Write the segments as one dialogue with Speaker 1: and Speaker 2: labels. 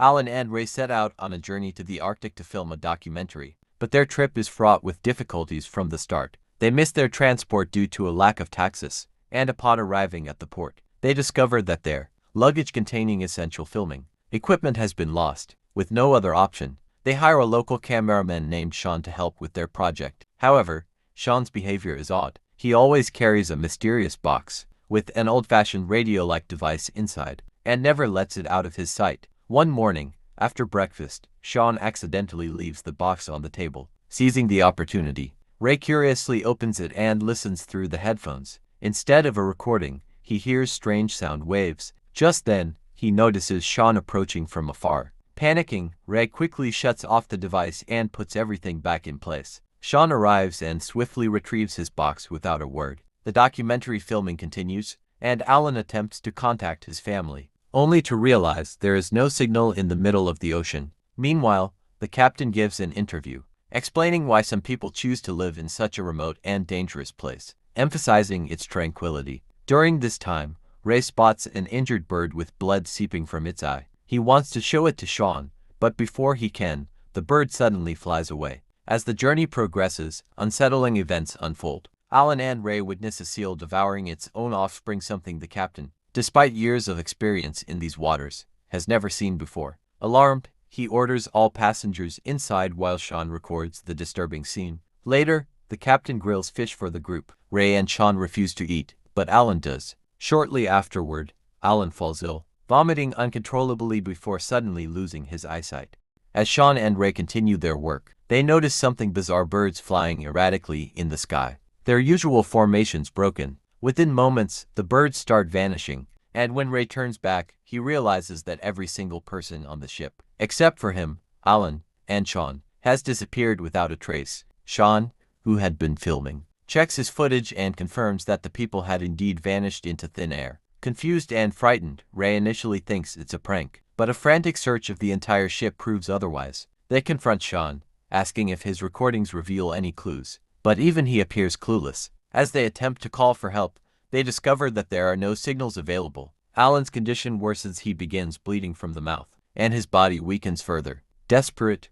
Speaker 1: Alan and Ray set out on a journey to the Arctic to film a documentary, but their trip is fraught with difficulties from the start. They miss their transport due to a lack of taxis, and upon arriving at the port, they discover that their luggage containing essential filming equipment has been lost. With no other option, they hire a local cameraman named Sean to help with their project. However, Sean's behavior is odd. He always carries a mysterious box with an old-fashioned radio-like device inside, and never lets it out of his sight. One morning, after breakfast, Sean accidentally leaves the box on the table. Seizing the opportunity, Ray curiously opens it and listens through the headphones. Instead of a recording, he hears strange sound waves. Just then, he notices Sean approaching from afar. Panicking, Ray quickly shuts off the device and puts everything back in place. Sean arrives and swiftly retrieves his box without a word. The documentary filming continues, and Alan attempts to contact his family, only to realize there is no signal in the middle of the ocean. Meanwhile, the captain gives an interview, explaining why some people choose to live in such a remote and dangerous place, emphasizing its tranquility. During this time, Ray spots an injured bird with blood seeping from its eye. He wants to show it to Sean, but before he can, the bird suddenly flies away. As the journey progresses, unsettling events unfold. Alan and Ray witness a seal devouring its own offspring, something the captain, despite years of experience in these waters, has never seen before. Alarmed, he orders all passengers inside while Sean records the disturbing scene. Later, the captain grills fish for the group. Ray and Sean refuse to eat, but Alan does. Shortly afterward, Alan falls ill, vomiting uncontrollably before suddenly losing his eyesight. As Sean and Ray continue their work, they notice something bizarre: birds flying erratically in the sky, their usual formations broken. Within moments, the birds start vanishing, and when Ray turns back, he realizes that every single person on the ship, except for him, Alan, and Sean, has disappeared without a trace. Sean, who had been filming, checks his footage and confirms that the people had indeed vanished into thin air. Confused and frightened, Ray initially thinks it's a prank, but a frantic search of the entire ship proves otherwise. They confront Sean, asking if his recordings reveal any clues, but even he appears clueless. As they attempt to call for help, they discover that there are no signals available. Alan's condition worsens. He begins bleeding from the mouth, and his body weakens further. Desperate,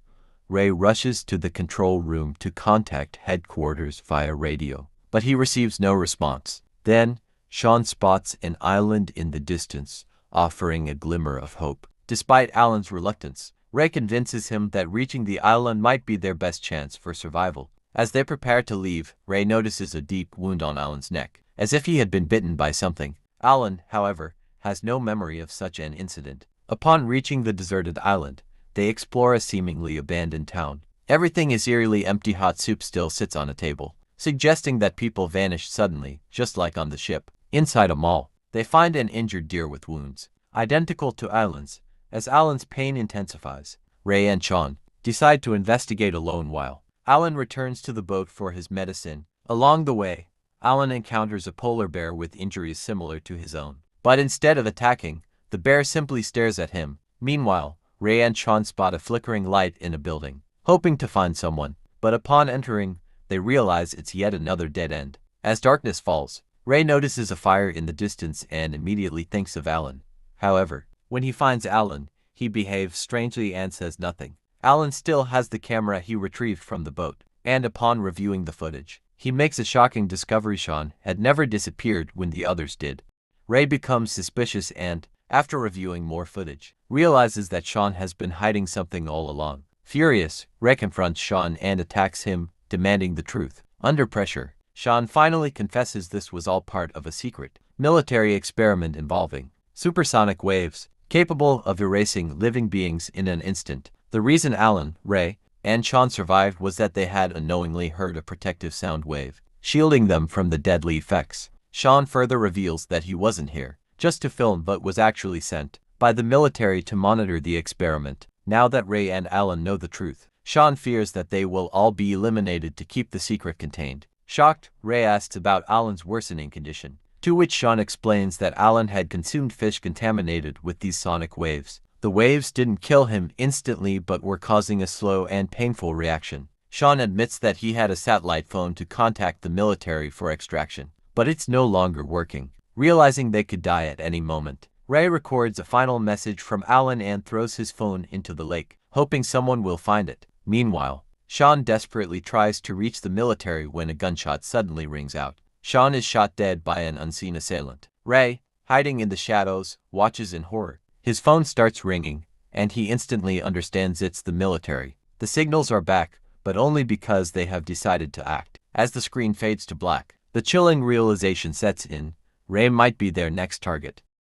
Speaker 1: Ray rushes to the control room to contact headquarters via radio, but he receives no response. Then, Sean spots an island in the distance, offering a glimmer of hope. Despite Alan's reluctance, Ray convinces him that reaching the island might be their best chance for survival. As they prepare to leave, Ray notices a deep wound on Alan's neck, as if he had been bitten by something. Alan, however, has no memory of such an incident. Upon reaching the deserted island, they explore a seemingly abandoned town. Everything is eerily empty. Hot soup still sits on a table, suggesting that people vanished suddenly, just like on the ship. Inside a mall, they find an injured deer with wounds, identical to Alan's. As Alan's pain intensifies, Ray and Sean decide to investigate alone while Alan returns to the boat for his medicine. Along the way, Alan encounters a polar bear with injuries similar to his own. But instead of attacking, the bear simply stares at him. Meanwhile, Ray and Sean spot a flickering light in a building, hoping to find someone. But upon entering, they realize it's yet another dead end. As darkness falls, Ray notices a fire in the distance and immediately thinks of Alan. However, when he finds Alan, he behaves strangely and says nothing. Alan still has the camera he retrieved from the boat, and upon reviewing the footage, he makes a shocking discovery: Sean had never disappeared when the others did. Ray becomes suspicious and, after reviewing more footage, realizes that Sean has been hiding something all along. Furious, Ray confronts Sean and attacks him, demanding the truth. Under pressure, Sean finally confesses this was all part of a secret military experiment involving supersonic waves, capable of erasing living beings in an instant. The reason Alan, Ray, and Sean survived was that they had unknowingly heard a protective sound wave, shielding them from the deadly effects. Sean further reveals that he wasn't here just to film, but was actually sent by the military to monitor the experiment. Now that Ray and Alan know the truth, Sean fears that they will all be eliminated to keep the secret contained. Shocked, Ray asks about Alan's worsening condition, to which Sean explains that Alan had consumed fish contaminated with these sonic waves. The waves didn't kill him instantly but were causing a slow and painful reaction. Sean admits that he had a satellite phone to contact the military for extraction, but it's no longer working. Realizing they could die at any moment, Ray records a final message from Alan and throws his phone into the lake, hoping someone will find it. Meanwhile, Sean desperately tries to reach the military when a gunshot suddenly rings out. Sean is shot dead by an unseen assailant. Ray, hiding in the shadows, watches in horror. His phone starts ringing, and he instantly understands it's the military. The signals are back, but only because they have decided to act. As the screen fades to black, the chilling realization sets in: Ray might be their next target.